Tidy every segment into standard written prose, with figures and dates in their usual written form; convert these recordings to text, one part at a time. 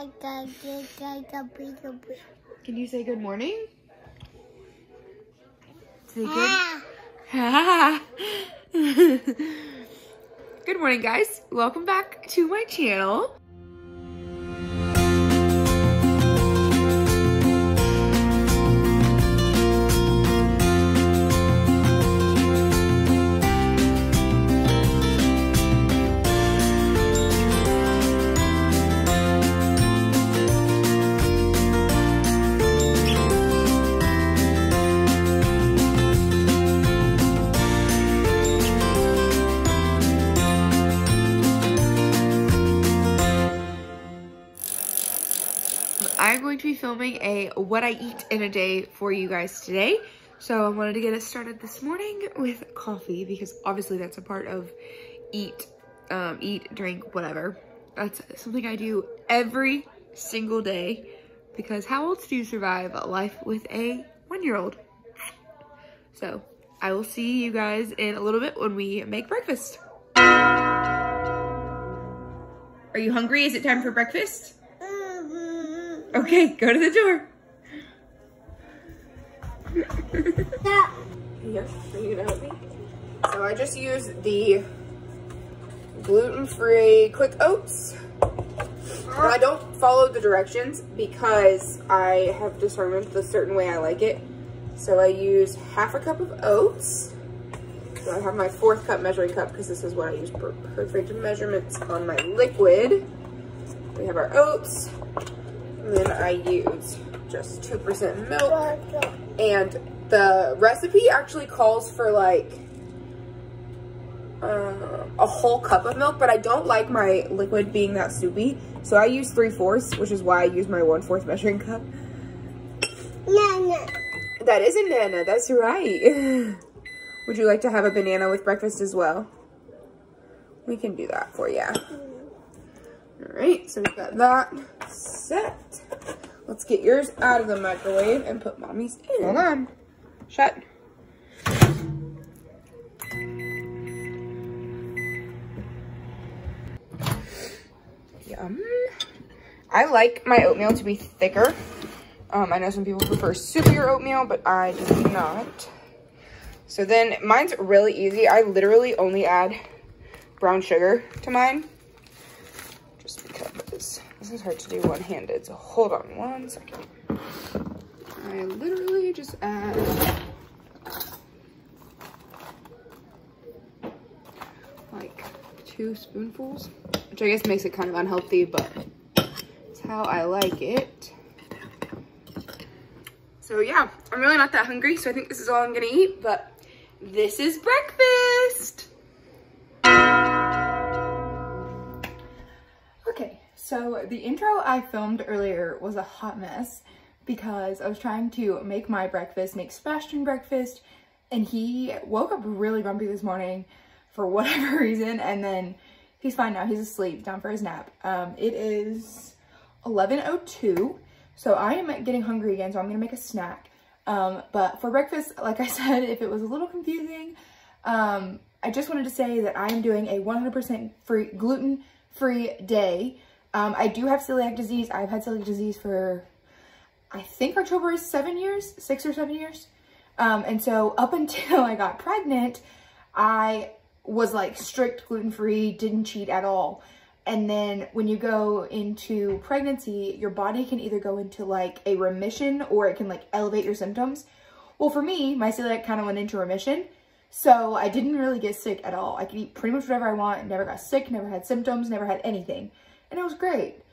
Can you say good morning? Say good. Good morning, guys. Welcome back to my channel. I'm going to be filming a what I eat in a day for you guys today. So I wanted to get it started this morning with coffee because obviously that's a part of eat, drink, whatever. That's something I do every single day because how else do you survive life with a 1-year-old? So I will see you guys in a little bit when we make breakfast. Are you hungry? Is it time for breakfast? Okay, go to the door. Yes, are you gonna help me? So I just use the gluten-free quick oats. And I don't follow the directions because I have determined the certain way I like it. So I use half a cup of oats. So I have my 4th cup measuring cup because this is what I use for perfect measurements on my liquid. We have our oats. And then I use just 2% milk. And the recipe actually calls for like a whole cup of milk, but I don't like my liquid being that soupy. So I use 3/4, which is why I use my 1/4 measuring cup. Nana. That is a nana, that's right. Would you like to have a banana with breakfast as well? We can do that for you. All right, so we've got that set. Let's get yours out of the microwave and put mommy's in. Hold on. Shut. Yum. I like my oatmeal to be thicker. I know some people prefer soupier oatmeal, but I do not. So then mine's really easy. I literally only add brown sugar to mine. Just because this is hard to do one-handed, so hold on one second. I literally just add like 2 spoonfuls, which I guess makes it kind of unhealthy, but it's how I like it. So yeah, I'm really not that hungry, so I think this is all I'm gonna eat, but this is breakfast. Okay, so the intro I filmed earlier was a hot mess because I was trying to make my breakfast, make Sebastian breakfast, and he woke up really grumpy this morning for whatever reason, and then he's fine now. He's asleep, down for his nap. It is 11:02, so I am getting hungry again, so I'm gonna make a snack. But for breakfast, like I said, if it was a little confusing, I just wanted to say that I am doing a 100% gluten-free day. I do have celiac disease. I've had celiac disease for, I think October is 7 years, 6 or 7 years. And so up until I got pregnant, I was like strict gluten-free, didn't cheat at all. And then when you go into pregnancy, your body can either go into like a remission or it can like elevate your symptoms. Well, for me, my celiac kind of went into remission. So I didn't really get sick at all. I could eat pretty much whatever I want, never got sick, never had symptoms, never had anything. And it was great.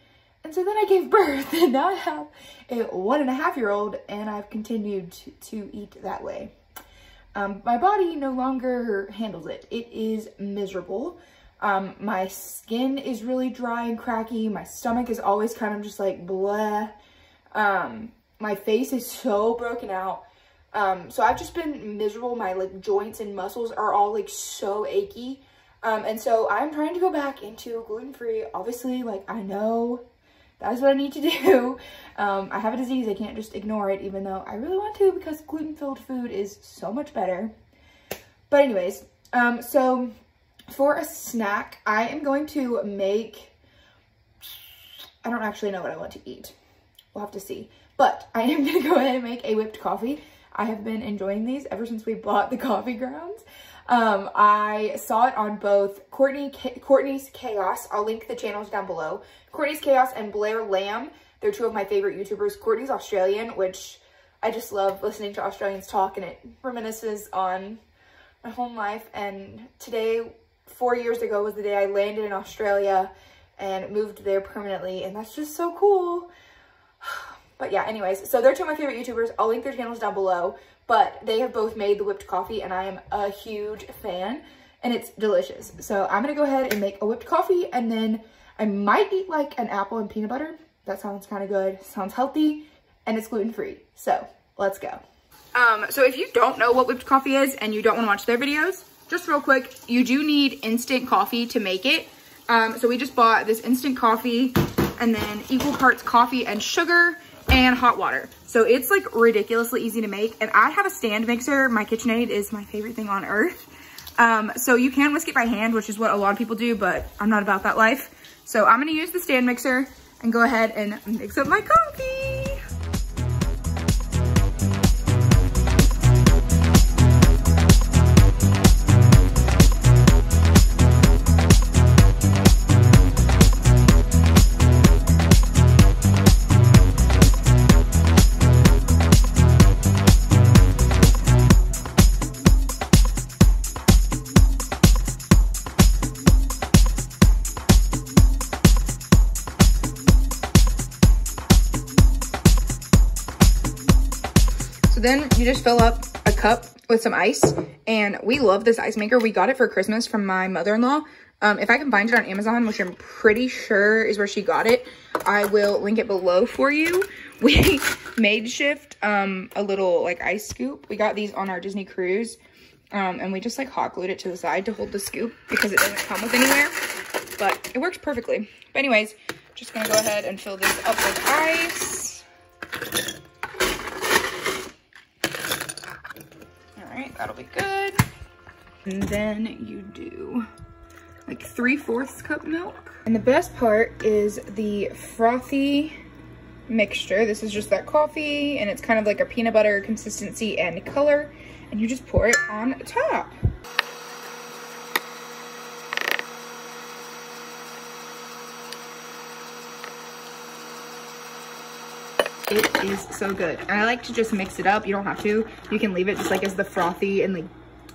And so then I gave birth and now I have a 1.5-year-old and I've continued to eat that way. My body no longer handles it. It is miserable. My skin is really dry and cracky. My stomach is always kind of just like bleh. My face is so broken out. So I've just been miserable. My like joints and muscles are all like so achy. And so I'm trying to go back into gluten-free. Obviously, like I know that's what I need to do. I have a disease. I can't just ignore it, even though I really want to because gluten-filled food is so much better. But anyways, so for a snack, I am going to make, I don't actually know what I want to eat. We'll have to see. But I am gonna go ahead and make a whipped coffee. I have been enjoying these ever since we bought the coffee grounds. I saw it on both Courtney's Chaos. I'll link the channels down below. Courtney's Chaos and Blair Lamb. They're two of my favorite YouTubers. Courtney's Australian, which I just love listening to Australians talk, and it reminisces on my home life. And today, 4 years ago, was the day I landed in Australia and moved there permanently, and that's just so cool. But yeah, anyways, so they're two of my favorite YouTubers. I'll link their channels down below, but they have both made the whipped coffee, and I am a huge fan, and it's delicious. So I'm gonna go ahead and make a whipped coffee, and then I might eat like an apple and peanut butter. That sounds kind of good, sounds healthy, and it's gluten-free. So let's go. So if you don't know what whipped coffee is and you don't want to watch their videos, just real quick, you do need instant coffee to make it. So we just bought this instant coffee and then equal parts coffee and sugar and hot water. So it's like ridiculously easy to make. And I have a stand mixer. My KitchenAid is my favorite thing on earth. So you can whisk it by hand, which is what a lot of people do, but I'm not about that life. So I'm gonna use the stand mixer and go ahead and mix up my coffee. So then you just fill up a cup with some ice, and we love this ice maker. We got it for Christmas from my mother-in-law. If I can find it on Amazon, which I'm pretty sure is where she got it, I will link it below for you. We made shift a little like ice scoop. We got these on our Disney cruise, and we just like hot glued it to the side to hold the scoop because it doesn't come with anywhere, but it works perfectly. But anyways, just gonna go ahead and fill this up with ice. That'll be good. And then you do like 3/4 cup milk. And the best part is the frothy mixture. This is just that coffee, and it's kind of like a peanut butter consistency and color. And you just pour it on top. It is so good. And I like to just mix it up. You don't have to. You can leave it just like as the frothy and like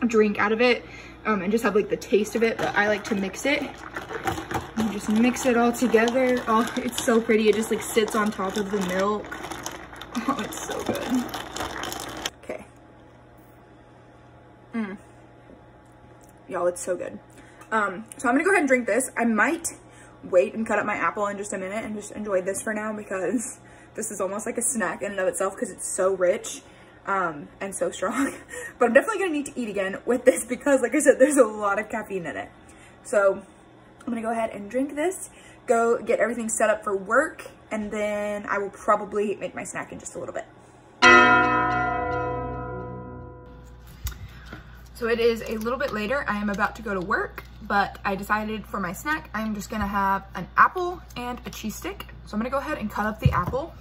drink out of it and just have like the taste of it. But I like to mix it. You just mix it all together. Oh, it's so pretty. It just like sits on top of the milk. Oh, it's so good. Okay. Y'all, it's so good. So I'm gonna go ahead and drink this. I might wait and cut up my apple in just a minute and just enjoy this for now, because this is almost like a snack in and of itself because it's so rich and so strong. But I'm definitely gonna need to eat again with this because, like I said, there's a lot of caffeine in it. So I'm gonna go ahead and drink this, go get everything set up for work, and then I will probably make my snack in just a little bit. So it is a little bit later. I am about to go to work, but I decided for my snack, I'm just gonna have an apple and a cheese stick. So I'm gonna go ahead and cut up the apple.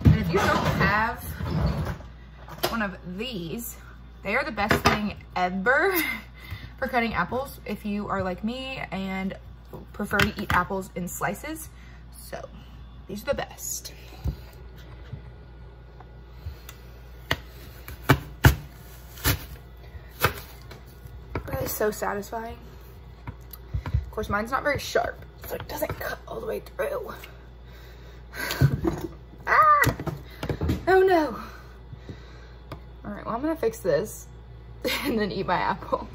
And if you don't have one of these, they are the best thing ever for cutting apples if you are like me and prefer to eat apples in slices. So these are the best. That is so satisfying. Of course, mine's not very sharp, so it doesn't cut all the way through. Ah! Oh no. All right, well, I'm gonna fix this and then eat my apple.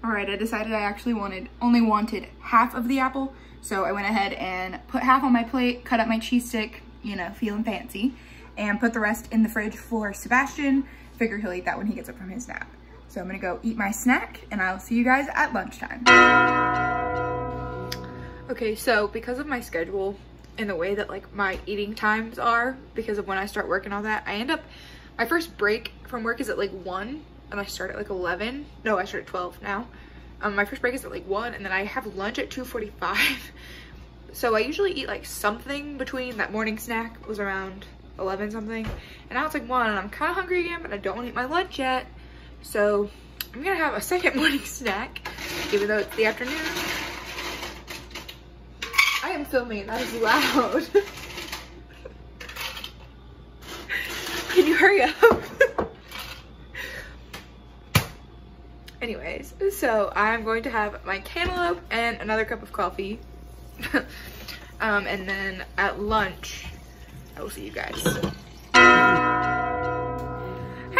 All right, I decided I actually only wanted half of the apple. So I went ahead and put half on my plate, cut up my cheese stick, you know, feeling fancy, and put the rest in the fridge for Sebastian. Figure he'll eat that when he gets up from his nap. So I'm gonna go eat my snack, and I'll see you guys at lunchtime. Okay, so because of my schedule and the way that like my eating times are, because of when I start work and all that, my first break from work is at like 1, and I start at like 11. No, I start at 12 now. My first break is at like 1, and then I have lunch at 2:45. So I usually eat like something between, that morning snack was around 11 something, and now it's like 1 and I'm kind of hungry again, but I don't want to eat my lunch yet. So I'm gonna have a second morning snack, even though it's the afternoon. I am filming, that is loud. Can you hurry up? Anyways, so I'm going to have my cantaloupe and another cup of coffee. And then at lunch, I will see you guys. Hi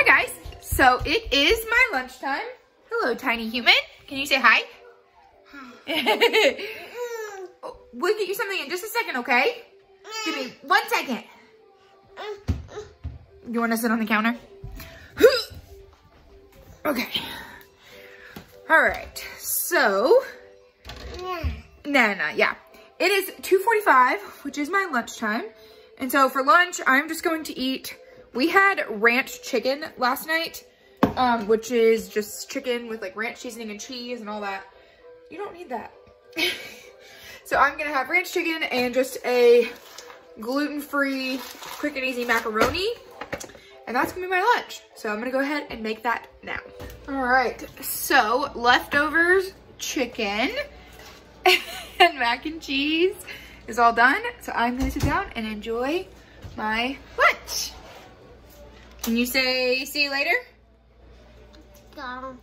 guys, so it is my lunchtime. Hello, tiny human. Can you say hi? We'll get you something in just a second, okay? Give me 1 second. You want to sit on the counter? Okay. All right, so, yeah. It is 2:45, which is my lunchtime. And so for lunch, I'm just going to eat, we had ranch chicken last night, which is just chicken with like ranch seasoning and cheese and all that. You don't need that. So I'm gonna have ranch chicken and just a gluten-free, quick and easy macaroni. And that's gonna be my lunch. So I'm gonna go ahead and make that now. All right, so leftovers chicken and mac and cheese is all done. So I'm gonna sit down and enjoy my lunch. Can you say, see you later? No.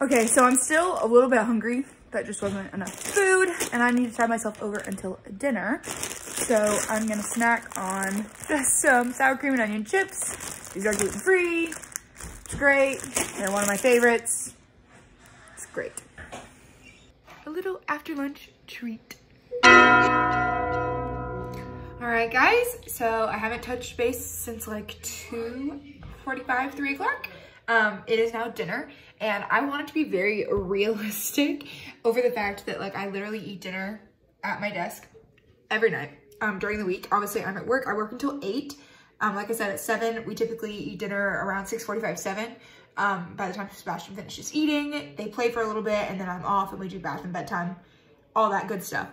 Okay, so I'm still a little bit hungry. That just wasn't enough food, and I need to tide myself over until dinner. So I'm gonna snack on just some sour cream and onion chips. These are gluten-free. It's great. They're one of my favorites. It's great. A little after lunch treat. All right, guys. So I haven't touched base since like 2:45, 3 o'clock. It is now dinner, and I want it to be very realistic over the fact that like I literally eat dinner at my desk every night during the week. Obviously, I'm at work. I work until 8. Like I said, at 7, we typically eat dinner around 6:45, 7. By the time Sebastian finishes eating, they play for a little bit, and then I'm off and we do bath and bedtime, all that good stuff.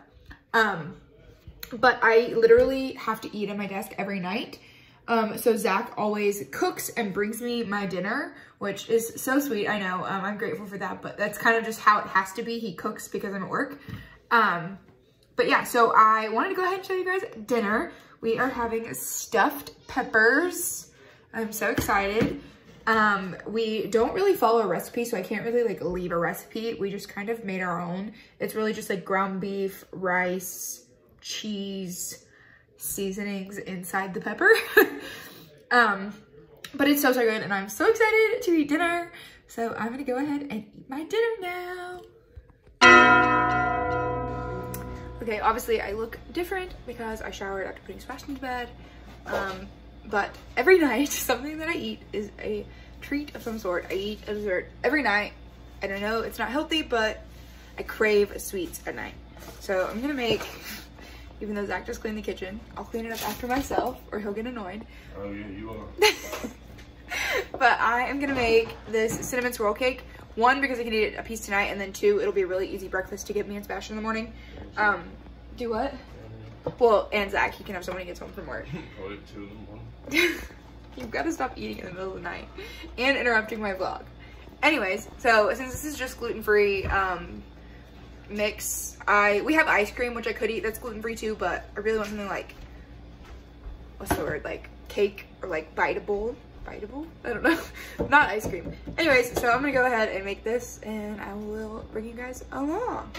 But I literally have to eat at my desk every night. So Zach always cooks and brings me my dinner, which is so sweet. I know, I'm grateful for that, but that's kind of just how it has to be. He cooks because I'm at work. But yeah, so I wanted to go ahead and show you guys dinner. We are having stuffed peppers. I'm so excited. We don't really follow a recipe, so I can't really like leave a recipe. We just kind of made our own. It's really just like ground beef, rice, cheese, seasonings inside the pepper. But it's so good, and I'm so excited to eat dinner. So I'm gonna go ahead and eat my dinner now. Okay, obviously I look different because I showered after putting Sebastian to bed. But every night, something that I eat is a treat of some sort. I eat a dessert every night. I don't know, it's not healthy, but I crave sweets at night. So I'm gonna make, even though Zach just cleaned the kitchen, I'll clean it up after myself or he'll get annoyed. Oh yeah, you are. But I am gonna make this cinnamon swirl cake. 1, because I can eat a piece tonight, and then 2, it'll be a really easy breakfast to get me and Sebastian in the morning. Do what? Well, and Zach, he can have some when he gets home from work. Probably 2 in the morning. You've got to stop eating in the middle of the night and interrupting my vlog. Anyways, so since this is just gluten-free mix, we have ice cream, which I could eat that's gluten-free too, but I really want something like, what's the word, like cake or like biteable? I don't know. Not ice cream. Anyways, so I'm gonna go ahead and make this, and I will bring you guys along.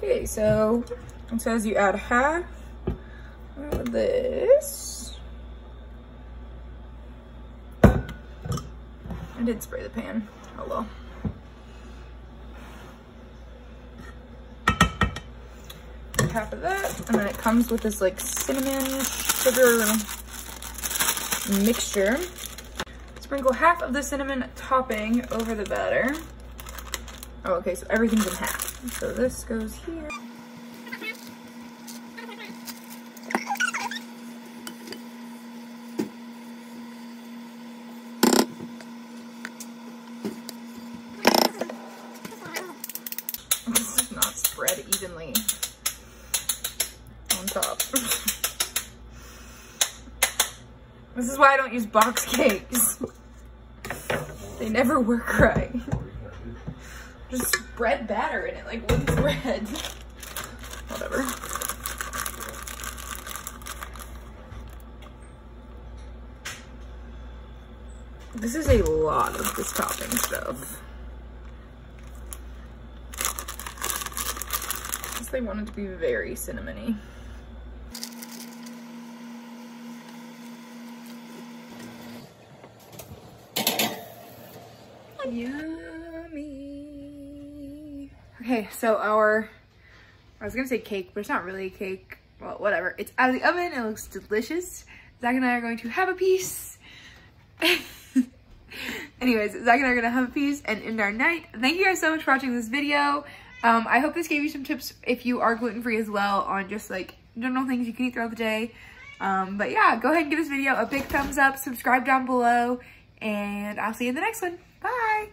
Okay, so it says you add half of this. I did spray the pan. Oh well. Half of that, and then it comes with this like cinnamon sugar mixture. It's sprinkle half of the cinnamon topping over the batter. Oh, okay, so everything's in half. So this goes here. This does not spread evenly on top. This is why I don't use box cakes. They never work right. Just spread batter in it like wooden thread. Whatever. This is a lot of this topping stuff. I guess they want it to be very cinnamony. Yummy. Okay, so I was gonna say cake, but it's not really a cake. Well, whatever. It's out of the oven. It looks delicious. Zach and I are going to have a piece. Anyways, Zach and I are gonna have a piece and end our night. Thank you guys so much for watching this video. I hope this gave you some tips if you are gluten-free as well on just like general things you can eat throughout the day. But yeah, go ahead and give this video a big thumbs up, subscribe down below, and I'll see you in the next one. Bye.